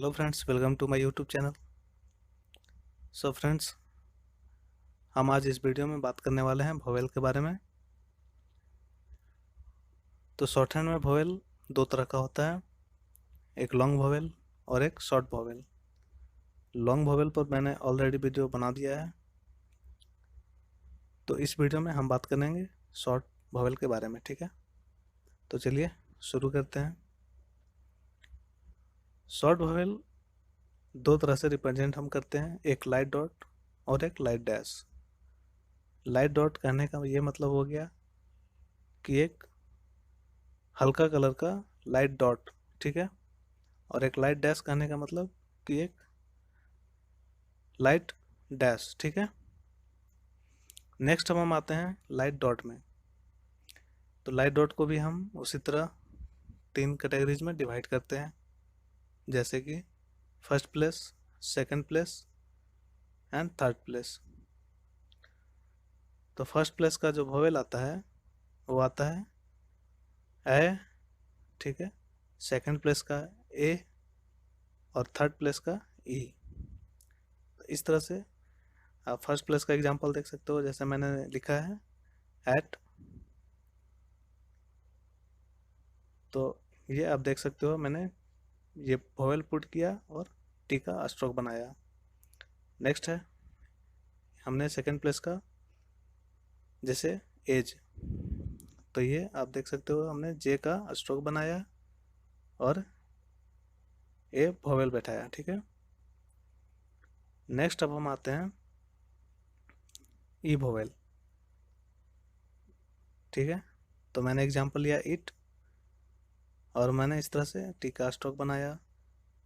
Hello friends, welcome to my YouTube channel. So friends, हम आज इस वीडियो में बात करने वाले हैं वोवेल के बारे में। तो शॉर्ट हैंड में वोवेल दो तरह का होता है, एक लॉन्ग वोवेल और एक शॉर्ट वोवेल। लॉन्ग वोवेल पर मैंने ऑलरेडी वीडियो बना दिया है, तो इस वीडियो में हम बात करेंगे शॉर्ट वोवेल के बारे में। ठीक है, तो चलिए शुरू करते हैं। शॉर्ट वोवेल दो तरह से रिप्रेजेंट हम करते हैं, एक लाइट डॉट और एक लाइट डैश। लाइट डॉट कहने का ये मतलब हो गया कि एक हल्का कलर का लाइट डॉट, ठीक है। और एक लाइट डैश कहने का मतलब कि एक लाइट डैश, ठीक है। नेक्स्ट अब हम आते हैं लाइट डॉट में। तो लाइट डॉट को भी हम उसी तरह तीन कैटेगरीज में डिवाइड करते हैं, जैसे कि first place, second place and third place. तो फर्स्ट प्लेस का जो वोवेल आता है वो आता है ए, ठीक है। सेकंड प्लेस का ए और थर्ड प्लेस का ई। तो इस तरह से आप फर्स्ट प्लेस का एग्जांपल देख सकते हो, जैसे मैंने लिखा है एट। तो ये आप देख सकते हो, मैंने ये वोवेल पुट किया और टी का स्ट्रोक बनाया। नेक्स्ट है हमने सेकंड प्लेस का, जैसे एज। तो ये आप देख सकते हो, हमने जे का स्ट्रोक बनाया और ए वोवेल बैठाया, ठीक है। नेक्स्ट अब हम आते हैं ई वोवेल, ठीक है। तो मैंने एग्जांपल लिया इट और मैंने इस तरह से टी का स्ट्रोक बनाया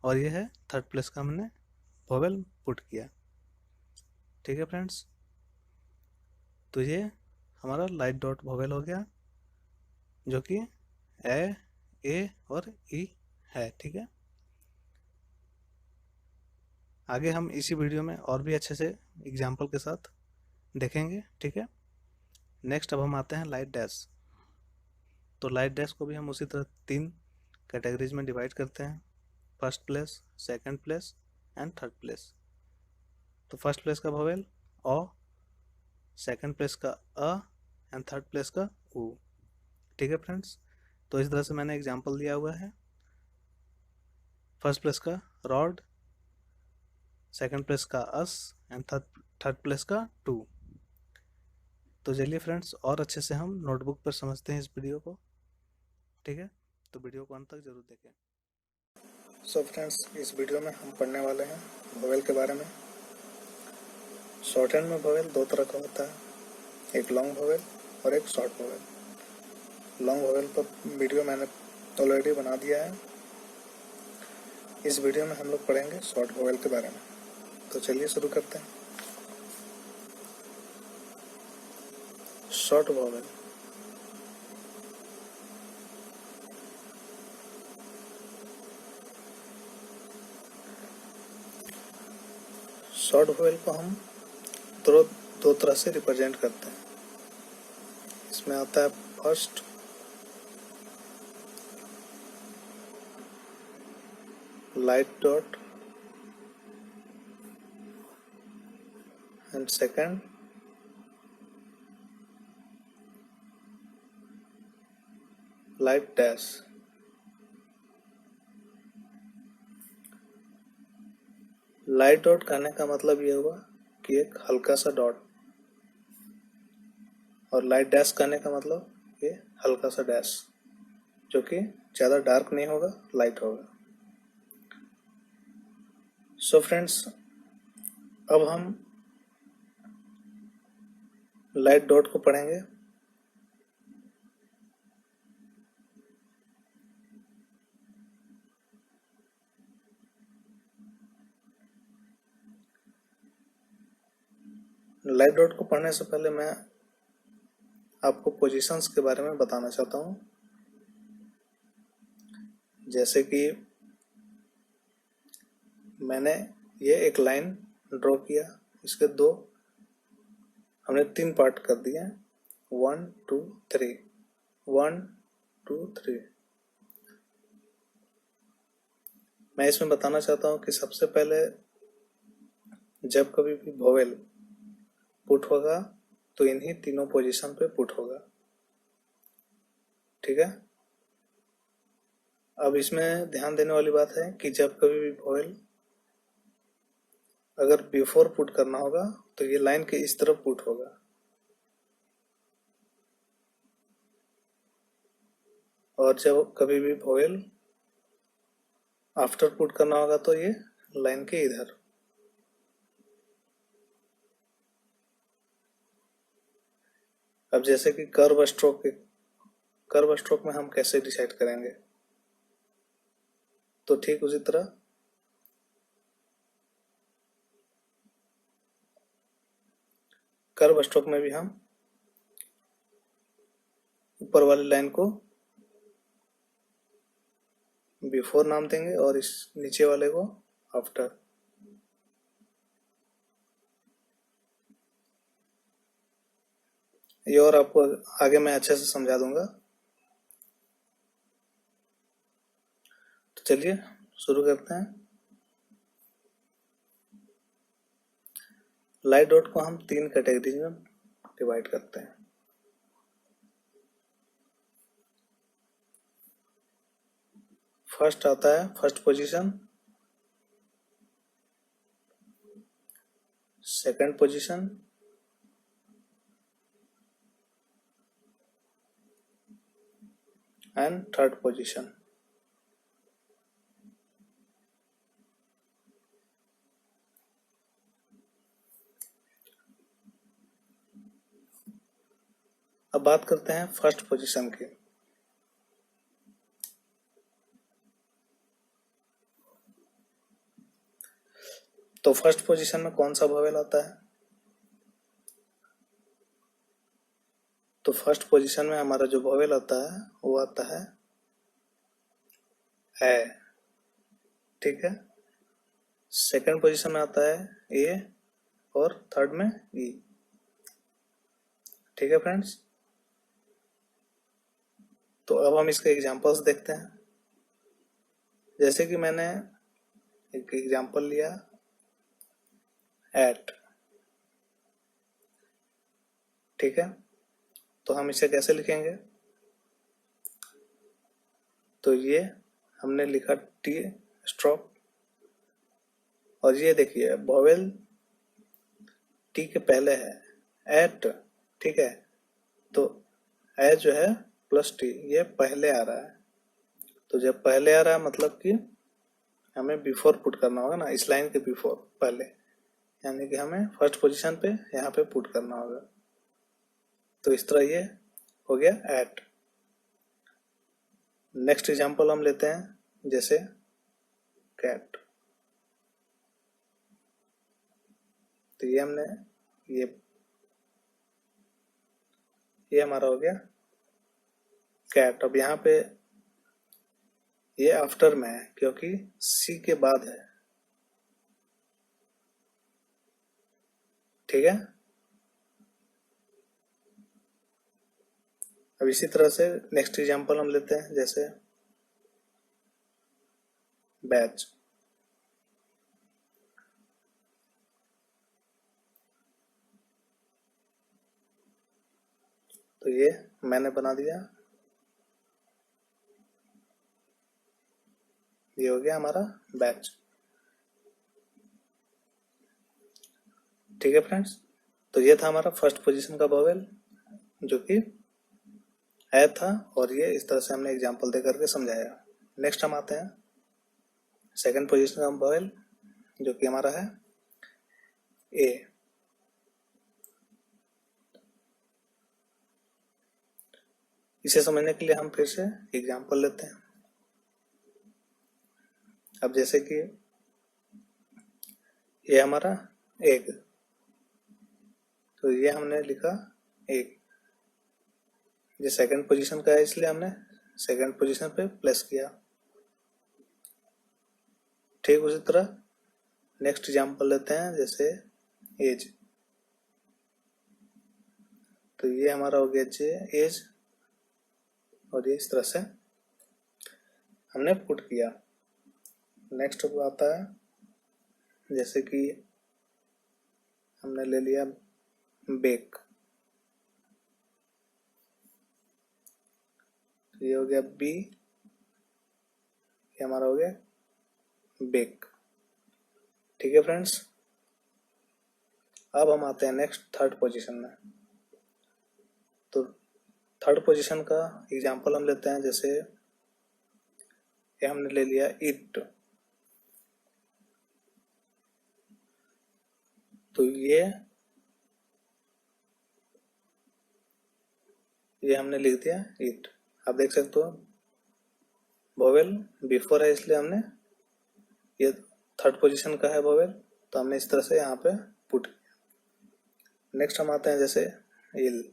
और ये है थर्ड प्लेस का मैंने वोवेल पुट किया, ठीक है फ्रेंड्स। तो ये हमारा लाइट डॉट वोवेल हो गया, जो कि ए और ई है, ठीक है। आगे हम इसी वीडियो में और भी अच्छे से एग्जाम्पल के साथ देखेंगे, ठीक है। नेक्स्ट अब हम आते हैं लाइट डैश। तो लाइट डैश को भी हम उसी तरह तीन कैटेगरीज में डिवाइड करते हैं, first place, second place and third place. तो फर्स्ट प्लेस का वोवेल अ, सेकंड प्लेस का अ एंड थर्ड प्लेस का उ, ठीक है फ्रेंड्स। तो इस तरह से मैंने एग्जाम्पल दिया हुआ है। फर्स्ट प्लेस का रॉड, सेकंड प्लेस का अस एंड थर्ड प्लेस का टू। तो चलिए फ्रेंड्स, और अच्छे से हम नोटबुक पर समझते हैं इस वीडियो को, ठीक है। तो वीडियो को अंत तक जरूर देखें। सो फ्रेंड्स, इस वीडियो में हम पढ़ने वाले हैं वोवेल के बारे में। शॉर्ट हैंड में वोवेल दो तरह का होता है, एक लॉन्ग वोवेल और एक शॉर्ट वोवेल। लॉन्ग वोवेल पर वीडियो मैंने ऑलरेडी बना दिया है। इस वीडियो में हम लोग पढ़ेंगे शॉर्ट वोवेल के बारे में। तो चलिए शुरू करते हैं। Short vowel. शॉर्ट वोवेल को हम दो तरह से रिप्रेजेंट करते हैं। इसमें आता है first light dot and second light dash. Light dot कहने का मतलब ये हुआ कि एक हल्का सा डॉट, और लाइट डैश कहने का मतलब ये हल्का सा डैश, जो कि ज़्यादा डार्क नहीं होगा, लाइट होगा। सो फ्रेंड्स, अब हम लाइट डॉट को पढ़ेंगे। लाइट डॉट को पढ़ने से पहले मैं आपको पोजीशंस के बारे में बताना चाहता हूँ। जैसे कि मैंने ये एक लाइन ड्रॉ किया, इसके दो हमने तीन पार्ट कर दिए, 1 2 3, 1 2 3। मैं इसमें बताना चाहता हूँ कि सबसे पहले जब कभी भी वोवेल पुट होगा तो इन्हीं तीनों पोजीशन पे पुट होगा, ठीक है। अब इसमें ध्यान देने वाली बात है कि जब कभी भी वोवेल अगर बिफोर पुट करना होगा तो ये लाइन के इस तरफ पुट होगा, और जब कभी भी वोवेल आफ्टर पुट करना होगा तो ये लाइन के इधर। अब जैसे कि कर्व स्ट्रोक में हम कैसे डिसाइड करेंगे, तो ठीक उसी तरह कर्व स्ट्रोक में भी हम ऊपर वाली लाइन को बिफोर नाम देंगे और इस नीचे वाले को आफ्टर। ये और आपको आगे मैं अच्छे से समझा दूंगा। तो चलिए शुरू करते हैं। लाइट डॉट को हम 3 कैटेगरीज में डिवाइड करते हैं। फर्स्ट आता है first position, second position, and third position. अब बात करते हैं फर्स्ट पोजीशन की। तो फर्स्ट पोजीशन में कौन सा वोवेल आता है? तो फर्स्ट पोजीशन में हमारा जो वोवेल आता है वो आता है ए, ठीक है। सेकंड पोजीशन में आता है ए और थर्ड में ई, ठीक है फ्रेंड्स। तो अब हम इसके एग्जांपल्स देखते हैं। जैसे कि मैंने एक एग्जांपल लिया एट, ठीक है। तो हम इसे कैसे लिखेंगे? तो ये हमने लिखा टी स्ट्रोक, और ये देखिए वोवेल टी के पहले है एट, ठीक है। तो ए जो है प्लस टी, ये पहले आ रहा है। तो जब पहले आ रहा है मतलब कि हमें बिफोर पुट करना होगा ना, इस लाइन के बिफोर पहले, यानी कि हमें फर्स्ट पोजीशन पे यहाँ पे पुट करना होगा। तो इस तरह ये हो गया एट। नेक्स्ट एग्जांपल हम लेते हैं, जैसे कैट। तो ये हमने ये हमारा हो गया कैट। अब यहाँ पे ये आफ्टर में है क्योंकि सी के बाद है, ठीक है। अब इसी तरह से नेक्स्ट एग्जांपल हम लेते हैं, जैसे बैच। तो ये मैंने बना दिया, ये हो गया हमारा बैच, ठीक है फ्रेंड्स। तो ये था हमारा फर्स्ट पोजीशन का वोवेल जो कि है था, और ये इस तरह से हमने एग्जांपल दे करके समझाया। नेक्स्ट हम आते हैं सेकंड पोजीशन का वोवेल जो कि हमारा है ए। इसे समझने के लिए हम फिर से एग्जांपल लेते हैं। अब जैसे कि ये हमारा एग, तो ये हमने लिखा एग, ये सेकंड पोजीशन का है इसलिए हमने सेकंड पोजीशन पे प्लेस किया। ठीक उसी तरह नेक्स्ट एग्जांपल लेते हैं, जैसे एज। तो ये हमारा हो गया जे एज, और ये इस तरह से हमने पुट किया। नेक्स्ट आता है जैसे कि हमने ले लिया बेक, ये हो गया बी, ये हमारा हो गया बेक। ठीक है फ्रेंड्स, अब हम आते हैं नेक्स्ट थर्ड पोजीशन में। तो थर्ड पोजीशन का एग्जांपल हम लेते हैं, जैसे ये हमने ले लिया इट, तो ये हमने लिख दिया इट। आप देख सकते हो वोवेल बिफोर है, इसलिए हमने ये थर्ड पोजीशन का है वोवेल, तो हमने इस तरह से यहाँ पे पुट किया। नेक्स्ट हम आते हैं जैसे इल,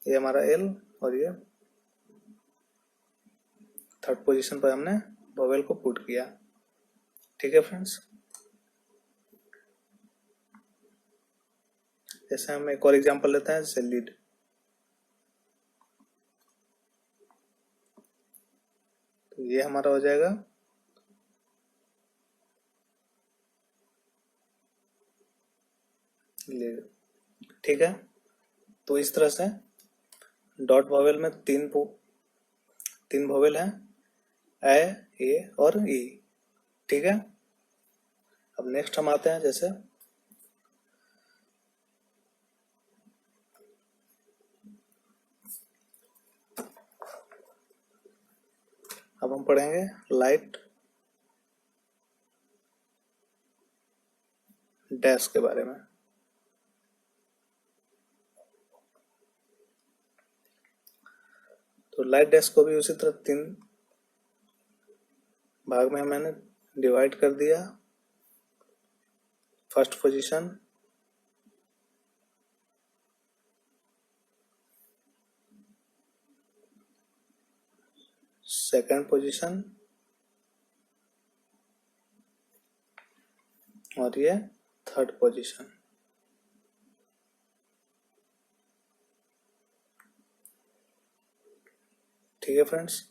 ये हमारा एल और ये थर्ड पोजीशन पर हमने वोवेल को पुट किया। ठीक है फ्रेंड्स, जैसे हम एक और एग्जांपल लेते हैं, जैसे लीड, तो ये हमारा हो जाएगा लीड। ठीक है, तो इस तरह से डॉट वोवेल में तीन वोवेल हैं, ए और ई। ठीक है, अब नेक्स्ट हम आते हैं जैसे अब हम पढ़ेंगे लाइट डैश के बारे में। तो लाइट डैश को भी उसी तरह तीन भाग में मैंने डिवाइड कर दिया। फर्स्ट पोजीशन, सेकंड पोजीशन और ये थर्ड पोजीशन। ठीक है फ्रेंड्स,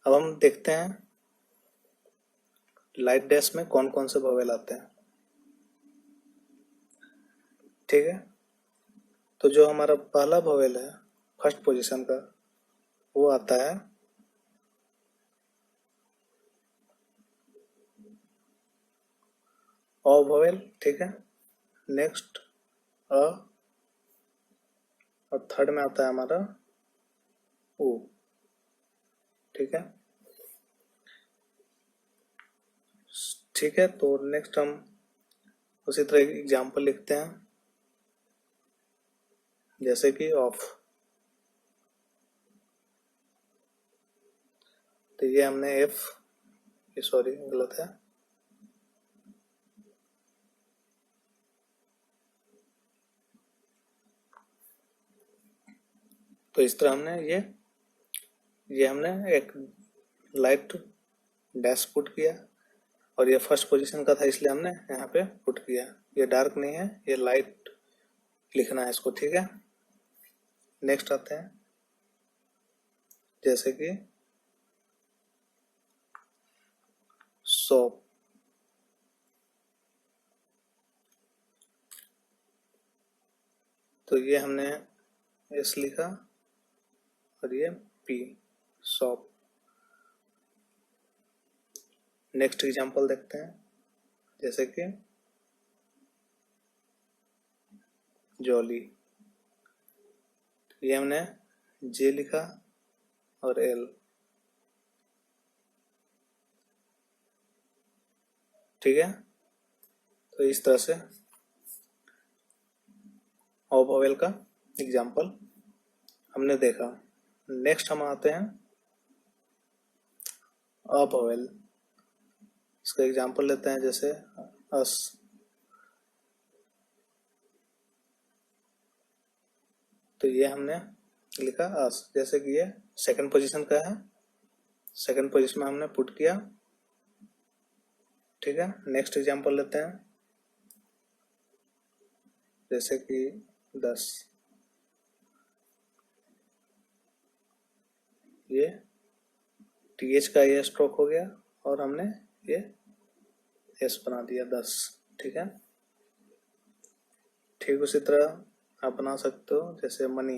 अब हम देखते हैं लाइट डैश में कौन कौन से वोवेल आते हैं। ठीक है, तो जो हमारा पहला वोवेल है फर्स्ट पोजीशन का, वो आता है अ वोवेल। ठीक है, नेक्स्ट अ, और थर्ड में आता है हमारा उ। ठीक है, ठीक है, तो नेक्स्ट हम उसी तरह एक एग्जाम्पल लिखते हैं, जैसे कि ऑफ, तो ये हमने एफ, सॉरी गलत है, तो इस तरह हमने ये हमने एक लाइट डैश पुट किया, और ये फर्स्ट पोजीशन का था इसलिए हमने यहाँ पे पुट किया। ये डार्क नहीं है, ये लाइट लिखना है इसको। ठीक है, नेक्स्ट आते हैं जैसे कि सोप, तो ये हमने एस लिखा और ये पी, शॉप। नेक्स्ट एग्जांपल देखते हैं, जैसे कि जॉली, ये हमने जे लिखा और एल। ठीक है, तो इस तरह से ऑफ वोवेल का एग्जांपल हमने देखा। नेक्स्ट हम आते हैं अ वोवेल, इसका एग्जांपल लेते हैं, जैसे अस, तो ये हमने लिखा अस, जैसे कि ये सेकंड पोजीशन का है, सेकंड पोजीशन में हमने पुट किया ठीक है, नेक्स्ट एग्जांपल लेते हैं, जैसे कि 10। ये TH का ये स्ट्रोक हो गया और हमने ये S बना दिया 10। ठीक है, ठीक उसी तरह आप बना सकते हो, जैसे मनी,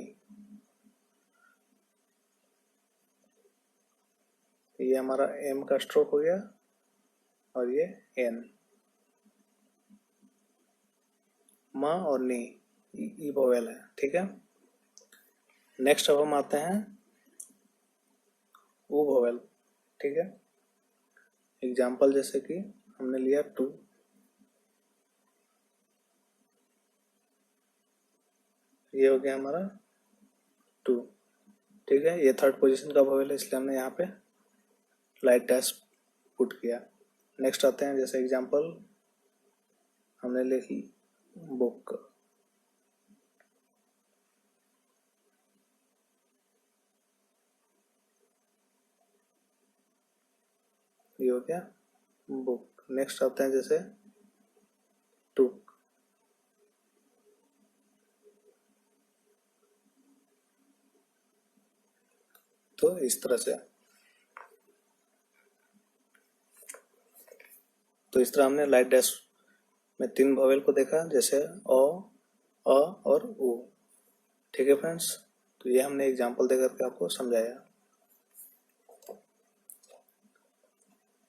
ये हमारा M का स्ट्रोक हो गया और ये N, म और नी ई वोवेल है। ठीक है, नेक्स्ट अब हम आते हैं ऊ वोवेल। ठीक है, एग्जाम्पल जैसे कि हमने लिया 2, ये हो गया हमारा 2। ठीक है, ये थर्ड पोजीशन का वोवेल है, इसलिए हमने यहाँ पे लाइट डैश पुट किया। नेक्स्ट आते हैं, जैसे एग्जाम्पल हमने लिखी बुक, ये हो गया बुक। नेक्स्ट आते हैं जैसे टुक, तो इस तरह से, तो इस तरह हमने लाइट डैश में 3 वोवेल को देखा, जैसे अ और उ। ठीक है फ्रेंड्स, तो ये हमने एग्जाम्पल देकर के आपको समझाया।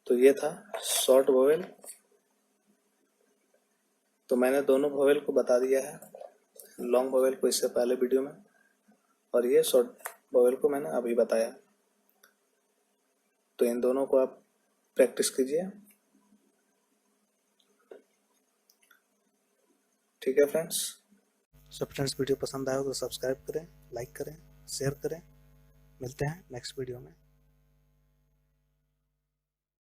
तो ये था शॉर्ट वोवेल। तो मैंने दोनों वोवेल को बता दिया है, लॉन्ग वोवेल को इससे पहले वीडियो में, और ये शॉर्ट वोवेल को मैंने अभी बताया। तो इन दोनों को आप प्रैक्टिस कीजिए। ठीक है फ्रेंड्स। सो फ्रेंड्स, वीडियो पसंद आया हो तो सब्सक्राइब करें, लाइक करें, शेयर करें। मिलते हैं नेक्स्ट वीडियो में।